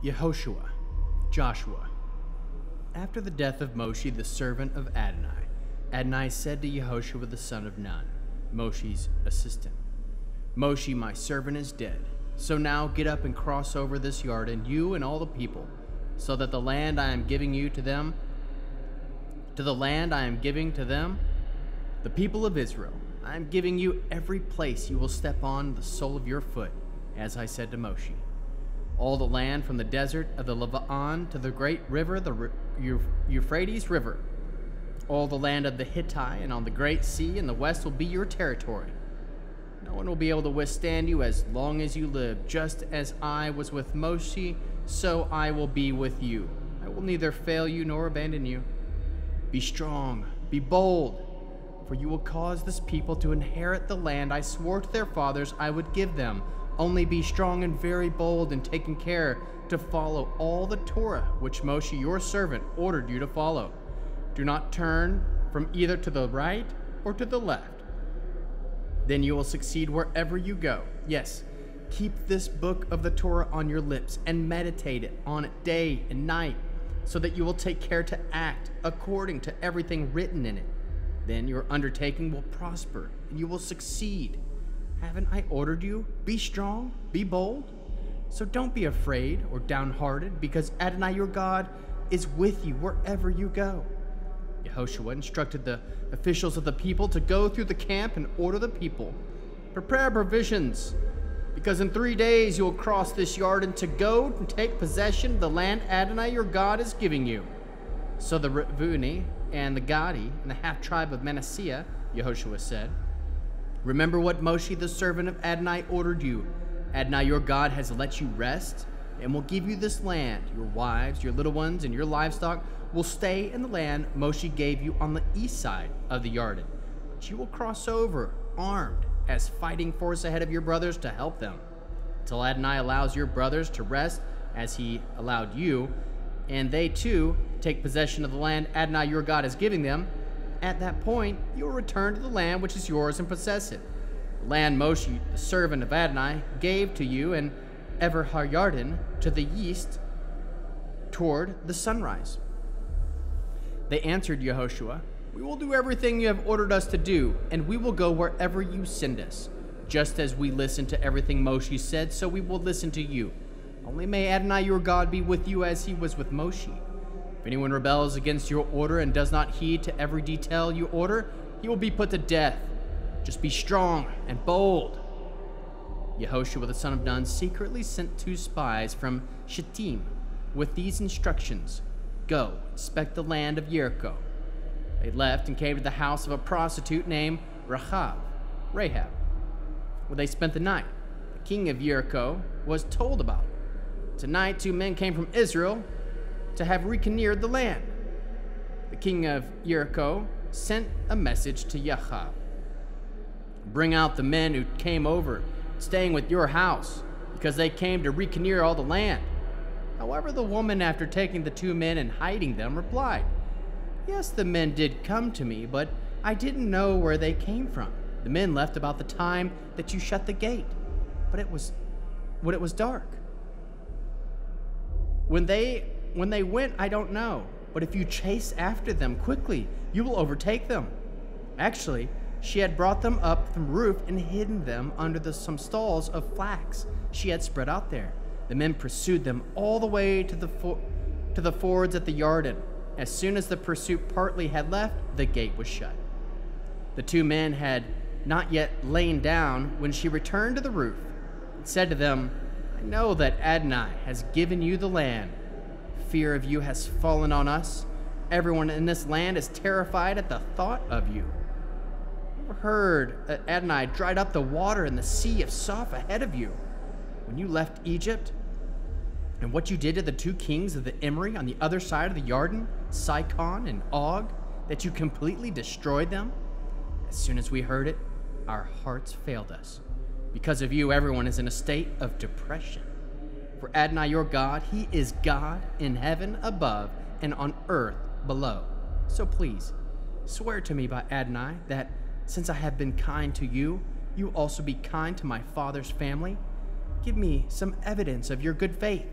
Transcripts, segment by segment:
Yehoshua, Joshua. After the death of Moshe, the servant of Adonai, Adonai said to Yehoshua the son of Nun, Moshe's assistant, Moshe, my servant, is dead. So now get up and cross over this Jordan, you and all the people, so that the land I am giving you to them, the people of Israel, I am giving you every place you will step on the sole of your foot, as I said to Moshe. All the land from the desert of the Lebanon to the great river, the Euphrates River. All the land of the Hittite and on the great sea in the west will be your territory. No one will be able to withstand you as long as you live. Just as I was with Moshe, so I will be with you. I will neither fail you nor abandon you. Be strong, be bold, for you will cause this people to inherit the land I swore to their fathers I would give them. Only be strong and very bold in taking care to follow all the Torah which Moshe your servant ordered you to follow. Do not turn from either to the right or to the left. Then you will succeed wherever you go. Yes, keep this book of the Torah on your lips and meditate on it day and night, so that you will take care to act according to everything written in it. Then your undertaking will prosper and you will succeed. Haven't I ordered you? Be strong, be bold. So don't be afraid or downhearted, because Adonai your God is with you wherever you go. Yehoshua instructed the officials of the people to go through the camp and order the people. Prepare provisions, because in 3 days you will cross this Jordan to go and take possession of the land Adonai your God is giving you. So the Reuveni and the Gadi and the half-tribe of Manasseh, Yehoshua said, remember what Moshe the servant of Adonai ordered you. Adonai your God has let you rest and will give you this land. Your wives, your little ones, and your livestock will stay in the land Moshe gave you on the east side of the Jordan. But you will cross over armed as fighting force ahead of your brothers to help them, until Adonai allows your brothers to rest as he allowed you, and they too take possession of the land Adonai your God is giving them. At that point, you will return to the land which is yours and possess it. The land Moshe, the servant of Adonai, gave to you, and Ever Hayarden to the east toward the sunrise. They answered Yehoshua, we will do everything you have ordered us to do, and we will go wherever you send us. Just as we listened to everything Moshe said, so we will listen to you. Only may Adonai your God be with you as he was with Moshe. If anyone rebels against your order and does not heed to every detail you order, he will be put to death. Just be strong and bold. Yehoshua the son of Nun secretly sent 2 spies from Shittim with these instructions. Go, inspect the land of Jericho. They left and came to the house of a prostitute named Rahab, where they spent the night. The king of Jericho was told about it. Tonight 2 men came from Israel to have reconnoitered the land. The king of Jericho sent a message to Rahab. Bring out the men who came over, staying with your house, because they came to reconnoiter all the land. However, the woman, after taking the 2 men and hiding them, replied, yes, the men did come to me, but I didn't know where they came from. The men left about the time that you shut the gate, but it was dark. When they went, I don't know, but if you chase after them quickly, you will overtake them. Actually, she had brought them up from the roof and hidden them under some stalls of flax she had spread out there. The men pursued them all the way to the fords at the Jordan. As soon as the pursuit partly had left, the gate was shut. The 2 men had not yet lain down when she returned to the roof and said to them, I know that Adonai has given you the land. Fear of you has fallen on us. Everyone in this land is terrified at the thought of you. You heard that Adonai dried up the water in the sea of Soph ahead of you when you left Egypt, and what you did to the 2 kings of the Emori on the other side of the Jordan, Sihon and Og, that you completely destroyed them. As soon as we heard it, our hearts failed us. Because of you, everyone is in a state of depression. For Adonai your God, he is God in heaven above and on earth below. So please, swear to me by Adonai that since I have been kind to you, you will also be kind to my father's family. Give me some evidence of your good faith,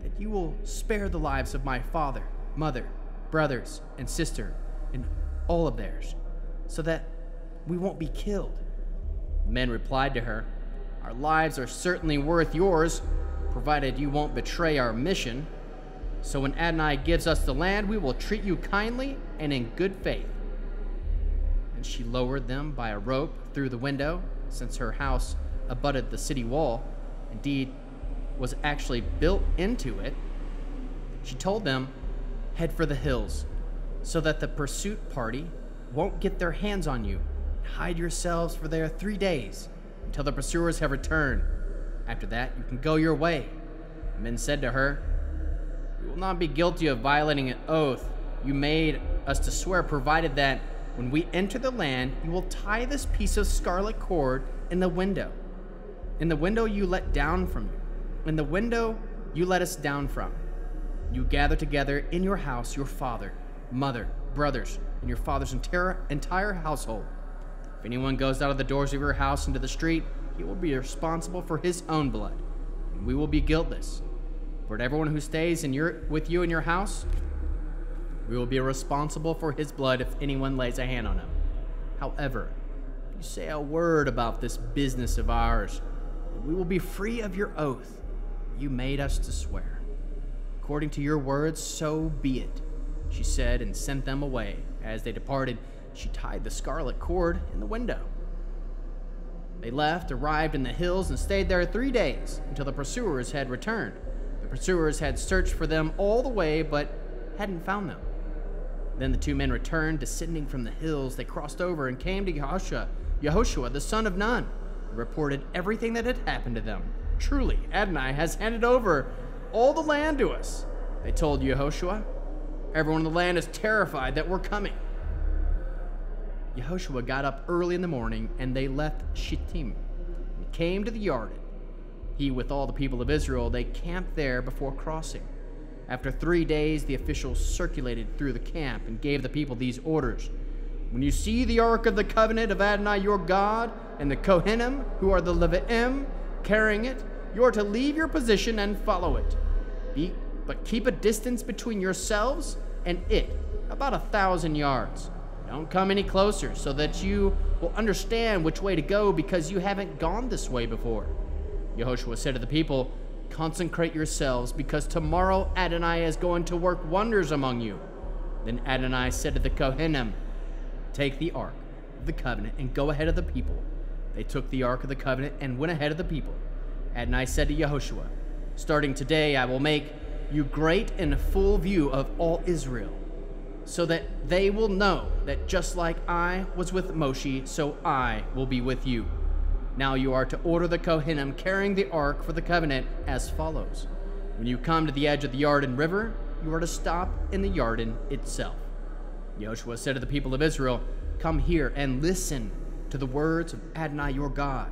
that you will spare the lives of my father, mother, brothers, and sister, and all of theirs, so that we won't be killed." The men replied to her, "Our lives are certainly worth yours, provided you won't betray our mission. So when Adonai gives us the land, we will treat you kindly and in good faith." And she lowered them by a rope through the window, since her house abutted the city wall, indeed was actually built into it. She told them, "Head for the hills, so that the pursuit party won't get their hands on you. Hide yourselves for there 3 days, until the pursuers have returned. After that, you can go your way." The men said to her, "We will not be guilty of violating an oath you made us to swear, provided that when we enter the land, you will tie this piece of scarlet cord in the window you let down from you. In the window you let us down from. You gather together in your house your father, mother, brothers, and your father's entire household. If anyone goes out of the doors of your house into the street, he will be responsible for his own blood, and we will be guiltless. For everyone who stays with you in your house, we will be responsible for his blood if anyone lays a hand on him. However, if you say a word about this business of ours, we will be free of your oath you made us to swear. According to your words, so be it," she said, and sent them away. As they departed, she tied the scarlet cord in the window. They left, arrived in the hills, and stayed there 3 days, until the pursuers had returned. The pursuers had searched for them all the way, but hadn't found them. Then the 2 men returned, descending from the hills. They crossed over and came to Yehoshua, the son of Nun, and reported everything that had happened to them. "Truly, Adonai has handed over all the land to us," they told Yehoshua. "Everyone in the land is terrified that we're coming." Yehoshua got up early in the morning, and they left Shittim and came to the Jordan. He, with all the people of Israel, they camped there before crossing. After 3 days, the officials circulated through the camp and gave the people these orders: "When you see the Ark of the Covenant of Adonai your God, and the Kohanim, who are the Leviim, carrying it, you are to leave your position and follow it. But keep a distance between yourselves and it, about 1,000 yards. Don't come any closer, so that you will understand which way to go, because you haven't gone this way before." Yehoshua said to the people, "Consecrate yourselves, because tomorrow Adonai is going to work wonders among you." Then Adonai said to the Kohanim, "Take the Ark of the Covenant and go ahead of the people." They took the Ark of the Covenant and went ahead of the people. Adonai said to Yehoshua, "Starting today, I will make you great in full view of all Israel, so that they will know that just like I was with Moshe, so I will be with you. Now you are to order the Kohanim carrying the Ark for the Covenant as follows. When you come to the edge of the Jordan River, you are to stop in the Jordan itself." Yehoshua said to the people of Israel, "Come here and listen to the words of Adonai your God."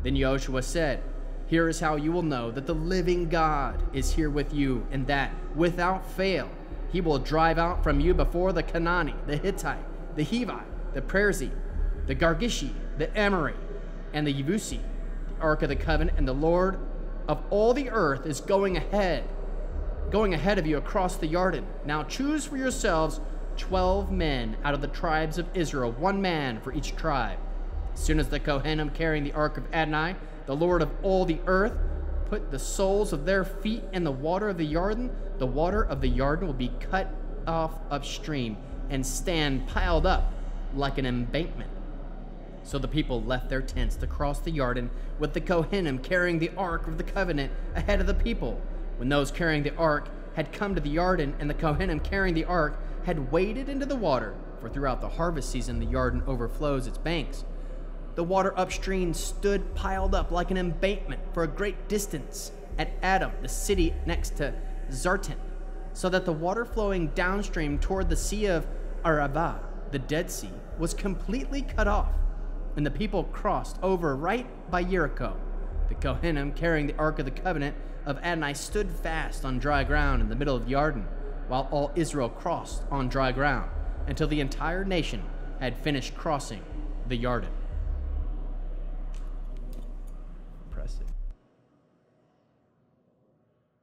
Then Yehoshua said, "Here is how you will know that the living God is here with you, and that, without fail, he will drive out from you before the Canaanite, the Hittite, the Hivite, the Perizzite, the Girgashi, the Amorite, and the Yebusi. The Ark of the Covenant and the Lord of all the earth is going ahead of you across the Jordan. Now choose for yourselves 12 men out of the tribes of Israel, 1 man for each tribe." As soon as the Kohanim carrying the Ark of Adonai, the Lord of all the earth, put the soles of their feet in the water of the Jordan, the water of the Jordan will be cut off upstream and stand piled up like an embankment. So the people left their tents to cross the Jordan, with the Kohanim carrying the Ark of the Covenant ahead of the people. When those carrying the Ark had come to the Jordan, and the Kohanim carrying the Ark had waded into the water, for throughout the harvest season the Jordan overflows its banks, the water upstream stood piled up like an embankment for a great distance at Adam, the city next to Zartan, so that the water flowing downstream toward the Sea of Arabah, the Dead Sea, was completely cut off, and the people crossed over right by Jericho. The Kohanim carrying the Ark of the Covenant of Adonai stood fast on dry ground in the middle of the Jordan, while all Israel crossed on dry ground, until the entire nation had finished crossing the Jordan.